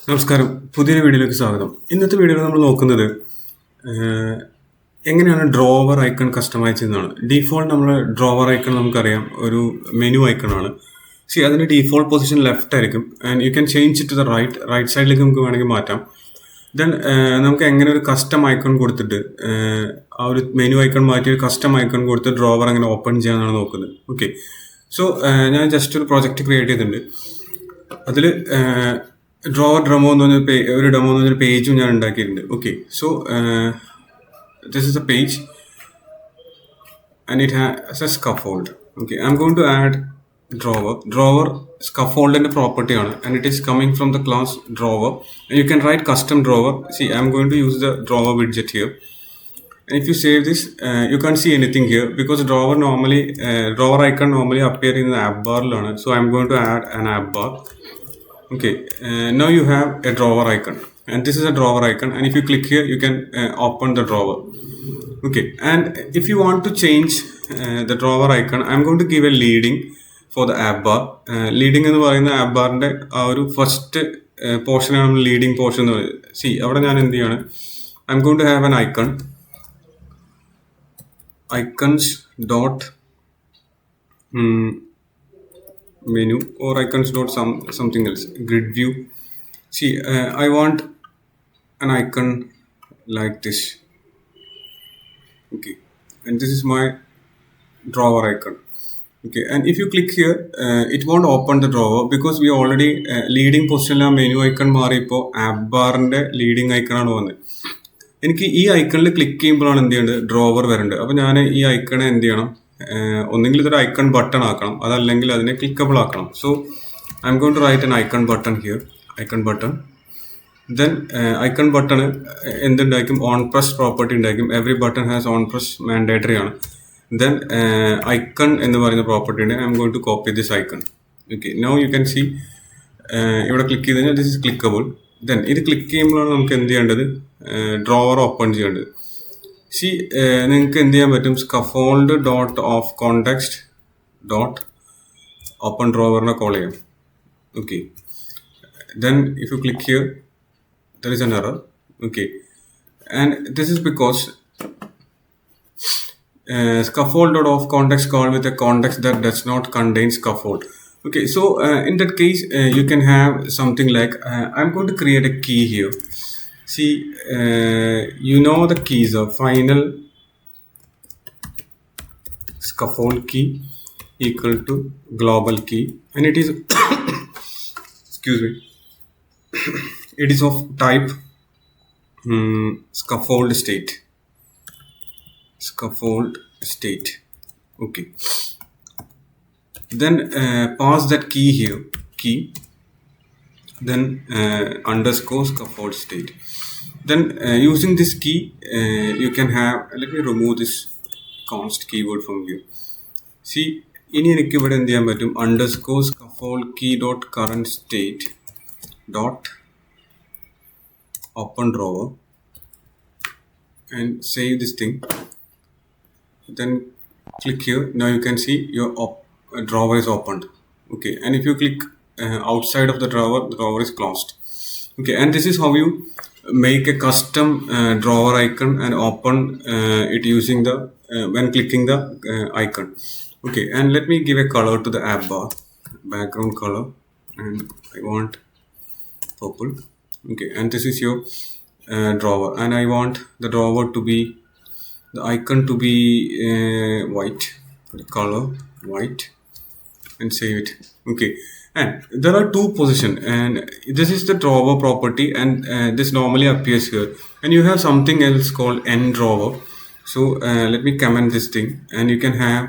നമസ്കാരം. പുതിയൊരു വീഡിയോയിലേക്ക് സ്വാഗതം. ഇന്നത്തെ വീഡിയോയിൽ നമ്മൾ നോക്കുന്നത് എങ്ങനെയാണ് ഡ്രോവർ ഐക്കൺ കസ്റ്റമൈസ് ചെയ്യുന്നതാണ്. ഡീഫോൾട്ട് നമ്മൾ ഡ്രോവർ ഐക്കൺ നമുക്കറിയാം ഒരു മെനു ഐക്കണാണ്. അതിൻ്റെ ഡീഫോൾട്ട് പൊസിഷൻ ലെഫ്റ്റ് ആയിരിക്കും and you can change it to the right സൈഡിലേക്ക് നമുക്ക് വേണമെങ്കിൽ മാറ്റാം. ദെൻ നമുക്ക് എങ്ങനെ ഒരു കസ്റ്റം ഐക്കൺ കൊടുത്തിട്ട് ആ ഒരു മെനു ഐക്കൺ മാറ്റി ഒരു കസ്റ്റം ഐക്കൺ കൊടുത്ത് ഡ്രോവർ എങ്ങനെ ഓപ്പൺ ചെയ്യാനാണ് നോക്കുന്നത്. ഓക്കെ, ഞാൻ ജസ്റ്റ് ഒരു പ്രോജക്റ്റ് ക്രിയേറ്റ് ചെയ്തിട്ടുണ്ട്. അതിൽ ഡ്രോവർ ഡെമോ എന്ന് പറഞ്ഞൊരു പേജും ഞാൻ ഉണ്ടാക്കിയിട്ടുണ്ട്. Okay, this is a page and it has a scaffold. Okay, I'm going to add drawer scaffold in the property on, and it is coming from the class drawer, and you can write custom drawer. I'm going to use the drawer widget here, and if you save this you can't see anything here because drawer icon normally appear in the app bar, so I'm going to add an app bar. Okay, now you have a drawer icon, and this is a drawer icon, and if you click here you can open the drawer. Okay, and if you want to change the drawer icon, I'm going to give a leading for the app bar. Leading എന്ന് പറയുന്ന app barന്റെ ആ ഒരു first പോർഷനാണ് നമ്മൾ leading portion എന്ന് പറയുന്നത്. അവിടെ ഞാൻ എന്ത് ചെയ്യാണ്, I'm going to have an icons dot menu or icons dot something else, grid view. I want an icon like this. Okay, and this is my drawer icon. Okay, and if you click here it won't open the drawer because we already leading position menu icon മാറിയപ്പോൾ app ബാറിന്റെ leading icon ആണ് വന്നത്. എനിക്ക് ഈ ഐക്കണിൽ click ചെയ്യുമ്പോഴാണ് എന്ത് ചെയ്യേണ്ടത്, ഡ്രോവർ വരേണ്ടത്. അപ്പോൾ ഞാൻ ഈ ഐക്കണെ എന്ത് ചെയ്യണം, ഒന്നെങ്കിൽ ഇതൊരു ഐക്കൺ ബട്ടൺ ആക്കണം, അതല്ലെങ്കിൽ അതിനെ ക്ലിക്കബിൾ ആക്കണം. I M going to write an icon button here, icon button. Then icon button എന്തുണ്ടായിരിക്കും, ഓൺ പ്രസ് പ്രോപ്പർട്ടി ഉണ്ടായിരിക്കും. Every button has on press mandatory ആണ്. ദെൻ ഐക്കൺ എന്ന് പറയുന്ന പ്രോപ്പർട്ടി ഉണ്ട്. I M going to copy this icon. Okay, now you can see ഇവിടെ click ചെയ്ത് കഴിഞ്ഞാൽ this is clickable. Then ഇത് ക്ലിക്ക് ചെയ്യുമ്പോഴാണ് നമുക്ക് എന്ത് ചെയ്യേണ്ടത്, ഡ്രോവർ ഓപ്പൺ ചെയ്യേണ്ടത്. നിങ്ങൾക്ക് എന്ത് ചെയ്യാൻ പറ്റും, scaffold dot of context dot open ഡ്രോവറിനെ കോൾ ചെയ്യാം. Okay, then if you click here there is an error. Okay, and this is because scaffold dot of context called with a context that does not contain scaffold. Okay, in that case you can have something like I'm going to create a key here. You know the keys are final scaffold key equal to global key, and it is excuse me, it is of type scaffold state. Okay, then pass that key here, then underscore scaffold state. Then using this key you can have, let me remove this const keyword from here. ഇനി എനിക്ക് ഇവിടെ എന്ത് ചെയ്യാൻ പറ്റും, underscore scaffold key dot current state dot open drawer, and save this thing. Then click here. Now you can see your drawer is opened. Okay, and if you click outside of the drawer is closed. Okay, and this is how you make a custom drawer icon and open it using the when clicking the icon. Okay, and let me give a color to the app bar, background color, and I want purple. Okay, and this is your drawer, and I want the drawer to be, the icon to be white, the color white, and save it. Okay, and there are two positions, and this is the drawer property, and this normally appears here, and you have something else called end drawer. Let me comment this thing, and you can have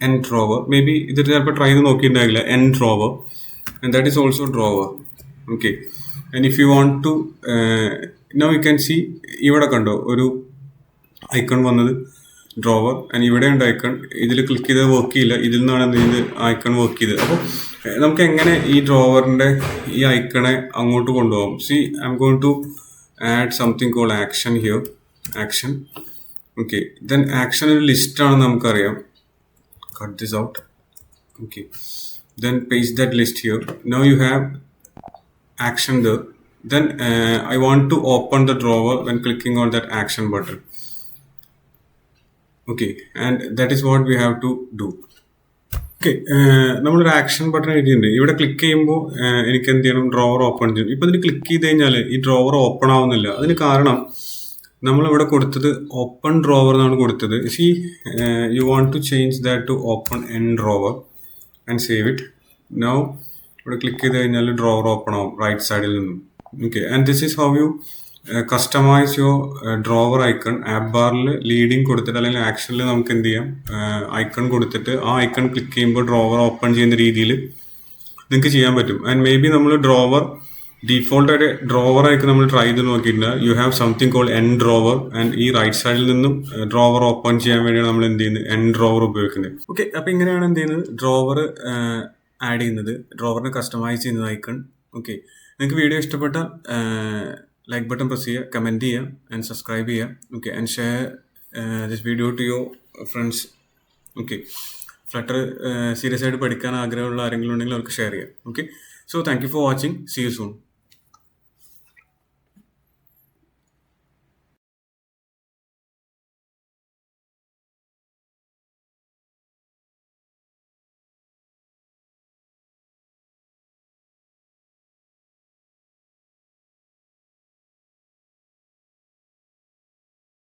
end drawer. Maybe ഇത് ചിലപ്പോൾ try ചെയ്ത് നോക്കിയിട്ടുണ്ടാകില്ല, end drawer, and that is also drawer. Okay, and if you want to now you can see ഇവിടെ കണ്ടോ ഒരു icon വന്നത് drawer, and ഇവിടെ ഉണ്ട് icon. ഇതിൽ ക്ലിക്ക് ചെയ്ത് വർക്ക് ചെയ്യില്ല, ഇതിൽ നിന്നാണ് ഇത് ഐക്കൺ വർക്ക് ചെയ്ത്. അപ്പോൾ നമുക്ക് എങ്ങനെ ഈ ഡ്രോവറിൻ്റെ ഈ ഐക്കണെ അങ്ങോട്ട് കൊണ്ടുപോകാം. I M going to add something called action here, action. Okay, then action ഒരു ലിസ്റ്റാണെന്ന് നമുക്കറിയാം. Cut this out. Okay, then paste that list here. Now you have action there. Then I want to open the drawer when clicking on that action button. Okay, and that is what we have to do. Okay, നമ്മളൊരു action button എഴുതിയിട്ടുണ്ട്. ഇവിടെ click ചെയ്യുമ്പോൾ എനിക്ക് എന്ത് ചെയ്യണം, drawer open ചെയ്യും. ഇപ്പം ഇതിൽ ക്ലിക്ക് ചെയ്ത് കഴിഞ്ഞാൽ ഈ ഡ്രോവർ ഓപ്പൺ ആവുന്നില്ല. അതിന് കാരണം നമ്മളിവിടെ കൊടുത്തത് ഓപ്പൺ ഡ്രോവർ എന്നാണ് കൊടുത്തത്. See you want to change that to open an drawer and save it. Now ഇവിടെ ക്ലിക്ക് ചെയ്ത് കഴിഞ്ഞാൽ ഡ്രോവർ ഓപ്പൺ ആവും റൈറ്റ് സൈഡിൽ നിന്നും. Okay, and this is how you customize your drawer icon. App ബാറിൽ leading കൊടുത്തിട്ട് അല്ലെങ്കിൽ ആക്ഷനിൽ നമുക്ക് എന്ത് ചെയ്യാം, ഐക്കൺ കൊടുത്തിട്ട് ആ ഐക്കൺ ക്ലിക്ക് ചെയ്യുമ്പോൾ ഡ്രോവർ ഓപ്പൺ ചെയ്യുന്ന രീതിയിൽ നിങ്ങൾക്ക് ചെയ്യാൻ പറ്റും. ആൻഡ് മേ ബി നമ്മൾ ഡ്രോവർ ഡീഫോൾട്ടായിട്ട് ഡ്രോവർ ആയിട്ട് നമ്മൾ ട്രൈ ചെയ്ത് നോക്കിയിട്ടുണ്ട്. You have something called an drawer. And ഈ റൈറ്റ് സൈഡിൽ നിന്നും ഡ്രോവർ ഓപ്പൺ ചെയ്യാൻ വേണ്ടിയാണ് നമ്മൾ എന്ത് ചെയ്യുന്നത്, എൻ ഡ്രോവർ ഉപയോഗിക്കുന്നത്. ഓക്കെ, അപ്പോൾ ഇങ്ങനെയാണ് എന്ത് ചെയ്യുന്നത്, ഡ്രോവർ ആഡ് ചെയ്യുന്നത്, ഡ്രോവറിനെ കസ്റ്റമൈസ് ചെയ്യുന്നത് ഐക്കൺ. ഓക്കെ, നിങ്ങൾക്ക് വീഡിയോ ഇഷ്ടപ്പെട്ട ലൈക്ക് ബട്ടൺ പ്രസ് ചെയ്യുക, കമൻറ്റ് ചെയ്യുക, ആൻഡ് സബ്സ്ക്രൈബ് ചെയ്യുക. Okay, and share this video to your friends. Okay, Flutter serious ആയിട്ട് പഠിക്കാൻ ആഗ്രഹമുള്ള ആരെങ്കിലും ഉണ്ടെങ്കിൽ അവർക്ക് ഷെയർ ചെയ്യാം. Okay, so thank you for watching. See you soon.